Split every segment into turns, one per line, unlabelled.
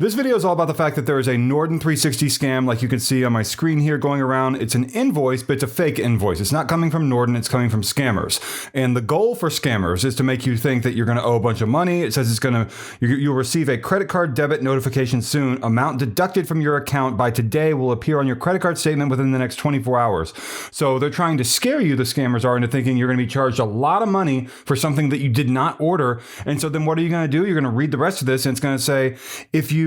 This video is all about the fact that there is a Norton 360 scam, like you can see on my screen here going around. It's an invoice, but it's a fake invoice. It's not coming from Norton, it's coming from scammers. And the goal for scammers is to make you think that you're going to owe a bunch of money. It says you'll receive a credit card debit notification soon. Amount deducted from your account by today will appear on your credit card statement within the next 24 hours. So they're trying to scare you, the scammers are, into thinking you're going to be charged a lot of money for something that you did not order. And so then what are you going to do? You're going to read the rest of this, and it's going to say,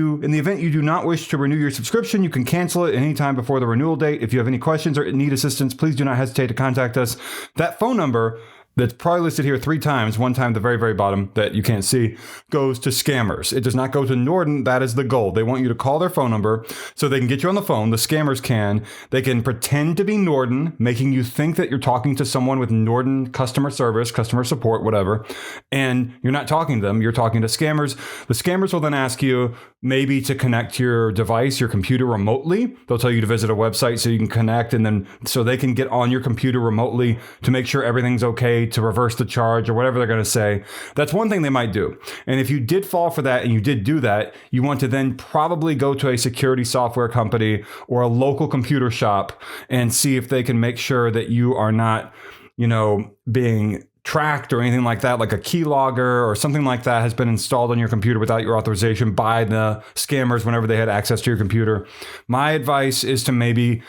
in the event you do not wish to renew your subscription, you can cancel it anytime before the renewal date. If you have any questions or need assistance, please do not hesitate to contact us. That phone number that's probably listed here 3 times, one time at the very, very bottom that you can't see, goes to scammers. It does not go to Norton. That is the goal. They want you to call their phone number so they can get you on the phone. The scammers can. They can pretend to be Norton, making you think that you're talking to someone with Norton customer service, customer support, whatever. And you're not talking to them. You're talking to scammers. The scammers will then ask you maybe to connect your device, your computer remotely. They'll tell you to visit a website so you can connect, and then so they can get on your computer remotely to make sure everything's okay, to reverse the charge or whatever they're going to say. That's one thing they might do. And if you did fall for that and you did do that, you want to then probably go to a security software company or a local computer shop and see if they can make sure that you are not, being tracked or anything like that, like a keylogger or something like that has been installed on your computer without your authorization by the scammers whenever they had access to your computer. My advice is to maybe,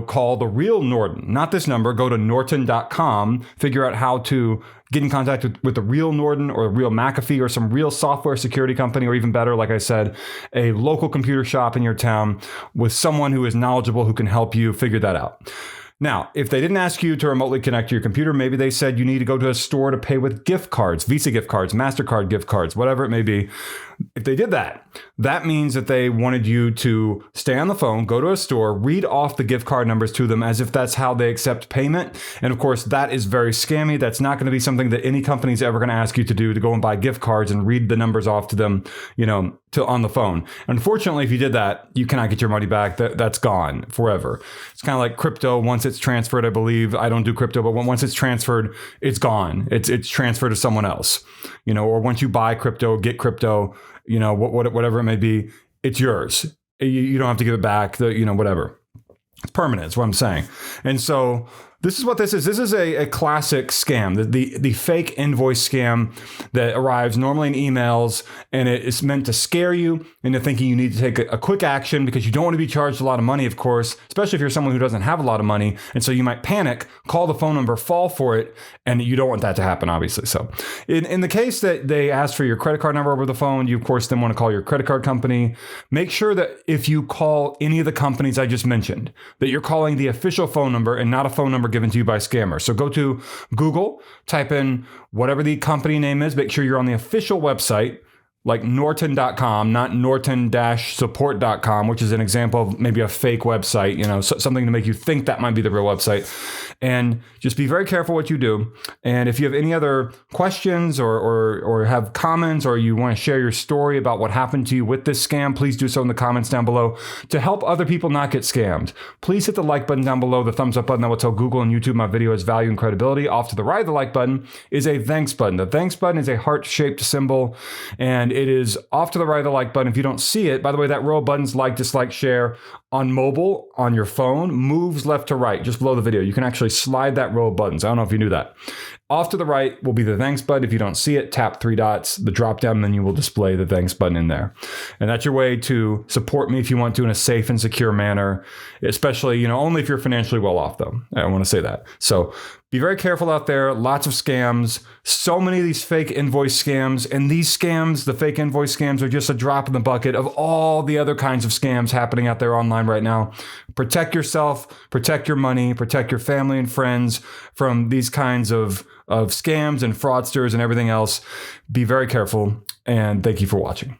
call the real Norton, not this number. Go to Norton.com, figure out how to get in contact with the real Norton or the real McAfee or some real software security company, or even better, like I said, a local computer shop in your town with someone who is knowledgeable who can help you figure that out. Now, if they didn't ask you to remotely connect to your computer, maybe they said you need to go to a store to pay with gift cards, Visa gift cards, MasterCard gift cards, whatever it may be. If they did that, that means that they wanted you to stay on the phone, go to a store, read off the gift card numbers to them as if that's how they accept payment. And of course, that is very scammy. That's not going to be something that any company is ever going to ask you to do, to go and buy gift cards and read the numbers off to them, on the phone. Unfortunately, if you did that, you cannot get your money back. That's gone forever. It's kind of like crypto. Once it's transferred, I believe, I don't do crypto, but once it's transferred, it's gone. It's transferred to someone else, or once you buy crypto, get crypto, whatever it may be, it's yours. You don't have to give it back, whatever. It's permanent, is what I'm saying. And so this is what this is. This is a classic scam, the fake invoice scam that arrives normally in emails, and it is meant to scare you into thinking you need to take a quick action because you don't want to be charged a lot of money, of course, especially if you're someone who doesn't have a lot of money. And so you might panic, call the phone number, fall for it, and you don't want that to happen, obviously. So in the case that they ask for your credit card number over the phone, you, of course, then want to call your credit card company. Make sure that if you call any of the companies I just mentioned, that you're calling the official phone number and not a phone number given to you by scammers. So go to Google, type in whatever the company name is, make sure you're on the official website, like Norton.com, not Norton-support.com, which is an example of maybe a fake website, something to make you think that might be the real website. And just be very careful what you do. And if you have any other questions or have comments, or you want to share your story about what happened to you with this scam, please do so in the comments down below. To help other people not get scammed, please hit the like button down below, the thumbs up button that will tell Google and YouTube my video has value and credibility. Off to the right of the like button is a thanks button. The thanks button is a heart-shaped symbol, and it is off to the right of the like button. If you don't see it, by the way, that row of buttons, like, dislike, share, on mobile, on your phone, moves left to right, just below the video. You can actually slide that row of buttons. I don't know if you knew that. Off to the right will be the thanks button. If you don't see it, tap 3 dots. The drop down menu will display the thanks button in there. And that's your way to support me if you want to in a safe and secure manner, especially, only if you're financially well off, though. I want to say that. So be very careful out there. Lots of scams. So many of these fake invoice scams. And these scams, the fake invoice scams, are just a drop in the bucket of all the other kinds of scams happening out there online right now. Protect yourself, protect your money, protect your family and friends from these kinds of scams and fraudsters and everything else. Be very careful, and thank you for watching.